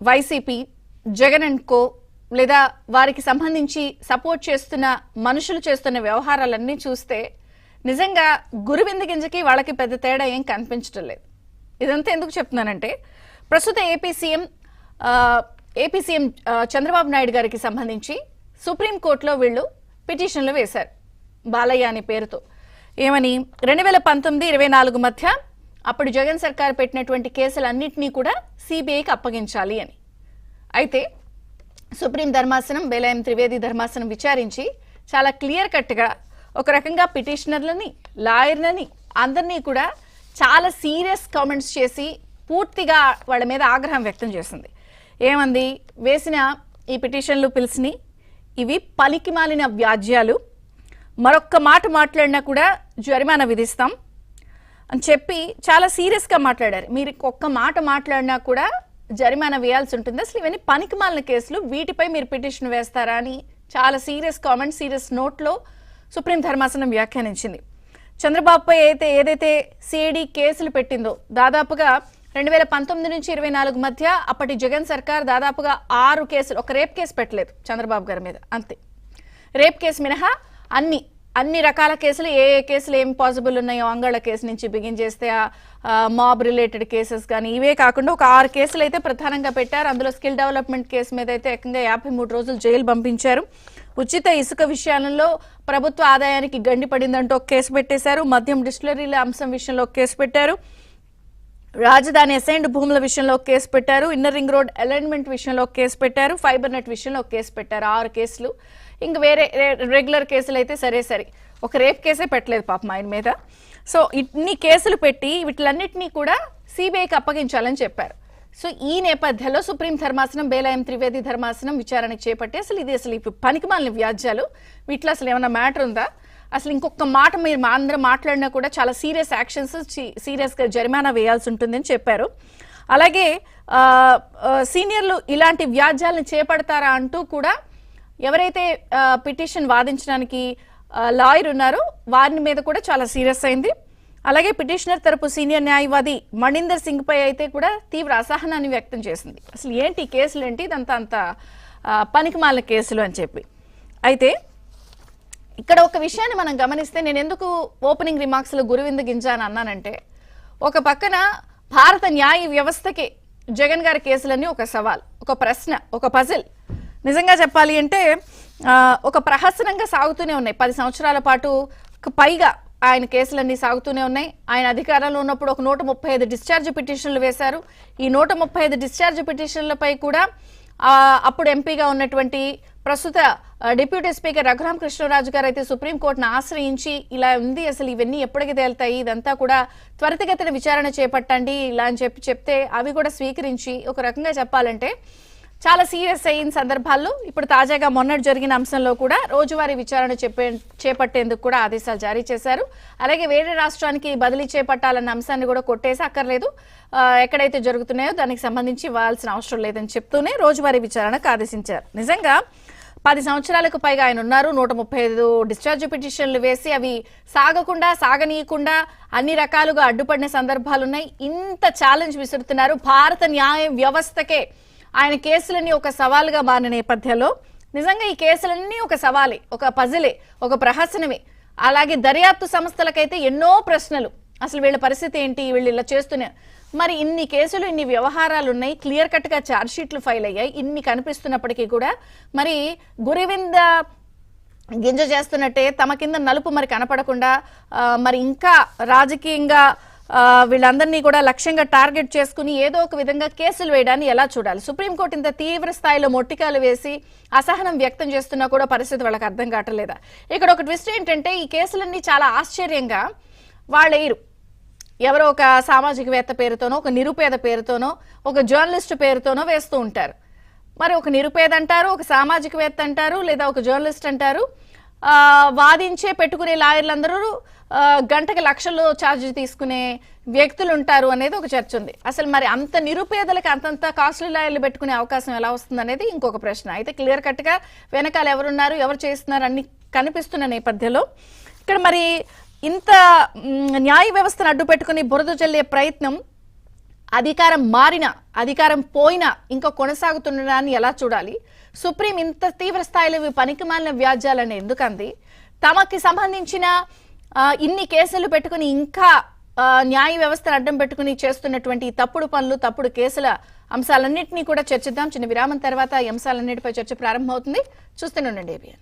YCP Jagan and co లేదా వారికి సంబంధించి సపోర్ట్ చేస్తున్న మనుషులు చేస్తున్న వ్యవహారాలన్నీ చూస్తే నిజంగా గురువింద గింజకి వాళ్ళకి పెద్ద తేడా ఏం కనిపించడం లేదు. ఇదంతా ఎందుకు చెప్తున్నానంటే ప్రస్తుత ఏపీ సీఎం చంద్రబాబు నాయుడు గారికి సంబంధించి సుప్రీంకోర్టులో వీళ్ళు పిటిషన్లు వేశారు బాలయ్య అనే పేరుతో. ఏమని 2019-24 మధ్య అప్పుడు జగన్ సర్కార్ పెట్టినటువంటి కేసులన్నింటినీ కూడా సిబిఐకి అప్పగించాలి అని. అయితే సుప్రీం ధర్మాసనం బేలాయం త్రివేది ధర్మాసనం విచారించి చాలా క్లియర్ కట్గా ఒక రకంగా పిటిషనర్లని లాయర్లని అందరినీ కూడా చాలా సీరియస్ కామెంట్స్ చేసి పూర్తిగా వాళ్ళ మీద ఆగ్రహం వ్యక్తం చేసింది. ఏమంది, వేసిన ఈ పిటిషన్లు పిలిచిని ఇవి పలికిమాలిన వ్యాజ్యాలు, మరొక్క మాట మాట్లాడినా కూడా జరిమానా విధిస్తాం అని చెప్పి చాలా సీరియస్గా మాట్లాడారు. మీరు ఒక్క మాట మాట్లాడినా కూడా జరిమానా వేయాల్సి ఉంటుంది, అసలు ఇవన్నీ పనికిమాలిన కేసులు, వీటిపై మీరు పిటిషన్ వేస్తారా అని చాలా సీరియస్ కామెంట్ సీరియస్ నోట్లో సుప్రీం ధర్మాసనం వ్యాఖ్యానించింది. చంద్రబాబుపై ఏదైతే సిఐడి కేసులు పెట్టిందో దాదాపుగా 2019-24 మధ్య అప్పటి జగన్ సర్కార్ దాదాపుగా 6 కేసులు, ఒక రేప్ కేసు పెట్టలేదు చంద్రబాబు గారి మీద, అంతే. రేప్ కేసు మినహా అన్ని రకాల కేసులు, ఏ కేసులు ఏం పాసిబుల్ ఉన్నాయో అంగళ్ళ కేసు నుంచి బిగిన్ చేస్తే మాబ్ రిలేటెడ్ కేసెస్ కానీ ఇవే కాకుండా ఒక 6 కేసులు అయితే ప్రధానంగా పెట్టారు. అందులో స్కిల్ డెవలప్మెంట్ కేసు మీద అయితే ఏకంగా 53 రోజులు జైలు పంపించారు. ఉచిత ఇసుక విషయాలలో ప్రభుత్వ ఆదాయానికి గండి పడిందంటూ ఒక కేసు పెట్టేశారు. మద్యం డిస్టిలరీల అంశం విషయంలో ఒక కేసు పెట్టారు. రాజధాని అసైన్డ్ భూముల విషయంలో ఒక కేసు పెట్టారు. ఇన్నర్ రింగ్ రోడ్ అలైన్మెంట్ విషయంలో ఒక కేసు పెట్టారు. ఫైబర్ నెట్ విషయంలో ఒక కేసు పెట్టారు. 6 కేసులు. ఇంక వేరే రెగ్యులర్ కేసులు అయితే సరే ఒక రేప్ కేసే పెట్టలేదు పాపం ఆయన మీద. సో ఇన్ని కేసులు పెట్టి వీటిలన్నింటినీ కూడా సిబిఐకి అప్పగించాలని చెప్పారు. సో ఈ నేపథ్యంలో సుప్రీం ధర్మాసనం బేలాయం త్రివేది ధర్మాసనం విచారణకు చేపట్టి అసలు ఇప్పుడు పనికిమాలిన వ్యాజ్యాలు, వీటిలో అసలు ఏమన్నా మ్యాటర్ ఉందా, అసలు ఇంకొక మాట మీరు మా అందరూ మాట్లాడినా కూడా చాలా సీరియస్ యాక్షన్స్, సీరియస్గా జరిమానా వేయాల్సి ఉంటుందని చెప్పారు. అలాగే సీనియర్లు ఇలాంటి వ్యాజ్యాలను చేపడతారా అంటూ కూడా ఎవరైతే పిటిషన్ వాదించడానికి లాయర్ ఉన్నారో వారి మీద కూడా చాలా సీరియస్ అయింది. అలాగే పిటిషనర్ తరపు సీనియర్ న్యాయవాది మణీందర్ సింగ్ పై అయితే కూడా తీవ్ర అసహనాన్ని వ్యక్తం చేసింది. అసలు ఏంటి కేసులు ఏంటి, ఇదంతా అంత పనికిమాలిన కేసులు అని చెప్పి. అయితే ఇక్కడ ఒక విషయాన్ని మనం గమనిస్తే, నేను ఎందుకు ఓపెనింగ్ రిమార్క్స్లో గురువింద గింజ అని అన్నానంటే, ఒక పక్కన భారత న్యాయ వ్యవస్థకి జగన్ గారి కేసులన్నీ ఒక సవాల్, ఒక ప్రశ్న, ఒక పజిల్. నిజంగా చెప్పాలి అంటే ఒక ప్రహసనంగా సాగుతూనే ఉన్నాయి. 10 సంవత్సరాల పాటు పైగా ఆయన కేసులన్నీ సాగుతూనే ఉన్నాయి. ఆయన అధికారంలో ఉన్నప్పుడు ఒక 135 డిశ్చార్జ్ పిటిషన్లు వేశారు. ఈ 135 డిశ్చార్జ్ పిటిషన్లపై కూడా అప్పుడు ఎంపీగా ఉన్నటువంటి ప్రస్తుత డిప్యూటీ స్పీకర్ రఘురామ కృష్ణరాజు గారు అయితే సుప్రీంకోర్టును ఆశ్రయించి ఇలా ఉంది, అసలు ఇవన్నీ ఎప్పటికి తేలుతాయి, ఇదంతా కూడా త్వరితగతిన విచారణ చేపట్టండి ఇలా అని చెప్తే అవి కూడా స్వీకరించి ఒక రకంగా చెప్పాలంటే చాలా సీరియస్ అయిన సందర్భాల్లో ఇప్పుడు తాజాగా మొన్నటి జరిగిన అంశంలో కూడా రోజువారీ విచారణ చేపట్టేందుకు కూడా ఆదేశాలు జారీ చేశారు. అలాగే వేరే రాష్ట్రానికి బదిలీ చేపట్టాలన్న అంశాన్ని కూడా కొట్టేసి అక్కర్లేదు, ఎక్కడైతే జరుగుతున్నాయో దానికి సంబంధించి ఇవ్వాల్సిన అవసరం లేదని చెప్తూనే రోజువారీ విచారణకు ఆదేశించారు. నిజంగా 10 సంవత్సరాలకు పైగా ఆయన ఉన్నారు. 135 డిశ్చార్జ్ పిటిషన్లు వేసి అవి సాగనీయకుండా అన్ని రకాలుగా అడ్డుపడిన సందర్భాలున్నాయి. ఇంత ఛాలెంజ్ విసురుతున్నారు. భారత న్యాయ వ్యవస్థకే ఆయన కేసులన్నీ ఒక సవాలుగా మారిన నేపథ్యంలో నిజంగా ఈ కేసులన్నీ ఒక సవాలే, ఒక పజిలే, ఒక ప్రహసనమే. అలాగే దర్యాప్తు సంస్థలకైతే ఎన్నో ప్రశ్నలు, అసలు వీళ్ళ పరిస్థితి ఏంటి, వీళ్ళు ఇలా చేస్తున్నారు. మరి ఇన్ని కేసులు, ఇన్ని వ్యవహారాలు ఉన్నాయి, క్లియర్ కట్గా ఛార్జ్ షీట్లు ఫైల్ అయ్యాయి, ఇన్ని కనిపిస్తున్నప్పటికీ కూడా మరి గురివింద గింజ చేస్తున్నట్టే తమ కింద నలుపు మరి కనపడకుండా మరి ఇంకా రాజకీయంగా వీళ్ళందరినీ కూడా లక్ష్యంగా టార్గెట్ చేసుకుని ఏదో ఒక విధంగా కేసులు వేయడాన్ని ఎలా చూడాలి? సుప్రీంకోర్టు ఇంత తీవ్ర స్థాయిలో మొట్టికాలు వేసి అసహనం వ్యక్తం చేస్తున్నా కూడా పరిస్థితి వాళ్ళకి అర్థం కావట్లేదా? ఇక్కడ ఒక ట్విస్ట్ ఏంటంటే ఈ కేసులన్నీ చాలా ఆశ్చర్యంగా వాళ్ళేరు, ఎవరో ఒక సామాజికవేత్త పేరుతోనో, ఒక నిరుపేద పేరుతోనో, ఒక జర్నలిస్ట్ పేరుతోనో వేస్తూ ఉంటారు. మరి ఒక నిరుపేద అంటారు, ఒక సామాజికవేత్త అంటారు, లేదా ఒక జర్నలిస్ట్ అంటారు. వాదించే పెట్టుకునే లాయర్లందరూ గంటకి లక్షలు ఛార్జ్ తీసుకునే వ్యక్తులు ఉంటారు అనేది ఒక చర్చ ఉంది. అసలు మరి అంత నిరుపేదలకు అంతంత కాస్ట్లీ లాయర్లు పెట్టుకునే అవకాశం ఎలా వస్తుంది అనేది ఇంకొక ప్రశ్న. అయితే క్లియర్ కట్గా వెనకాల ఎవరున్నారు, ఎవరు చేస్తున్నారు అన్ని కనిపిస్తున్న నేపథ్యంలో ఇక్కడ మరి ఇంత న్యాయ వ్యవస్థను అడ్డు పెట్టుకుని బురద జల్లే ప్రయత్నం అధికారం మారినా అధికారం పోయినా ఇంకా కొనసాగుతుండడాన్ని ఎలా చూడాలి? సుప్రీం ఇంత తీవ్ర స్థాయిలో ఇవి పనికిమాలిన వ్యాజ్యాలని ఎందుకంది? తమకి సంబంధించిన ఇన్ని కేసులు పెట్టుకుని ఇంకా న్యాయ వ్యవస్థను అడ్డం పెట్టుకుని చేస్తున్నటువంటి తప్పుడు పనులు, తప్పుడు కేసుల అంశాలన్నింటినీ కూడా చర్చిద్దాం. చిన్న విరామం తర్వాత ఈ అంశాలన్నిటిపై చర్చ ప్రారంభమవుతుంది. చూస్తూనే ఉండండి ABN.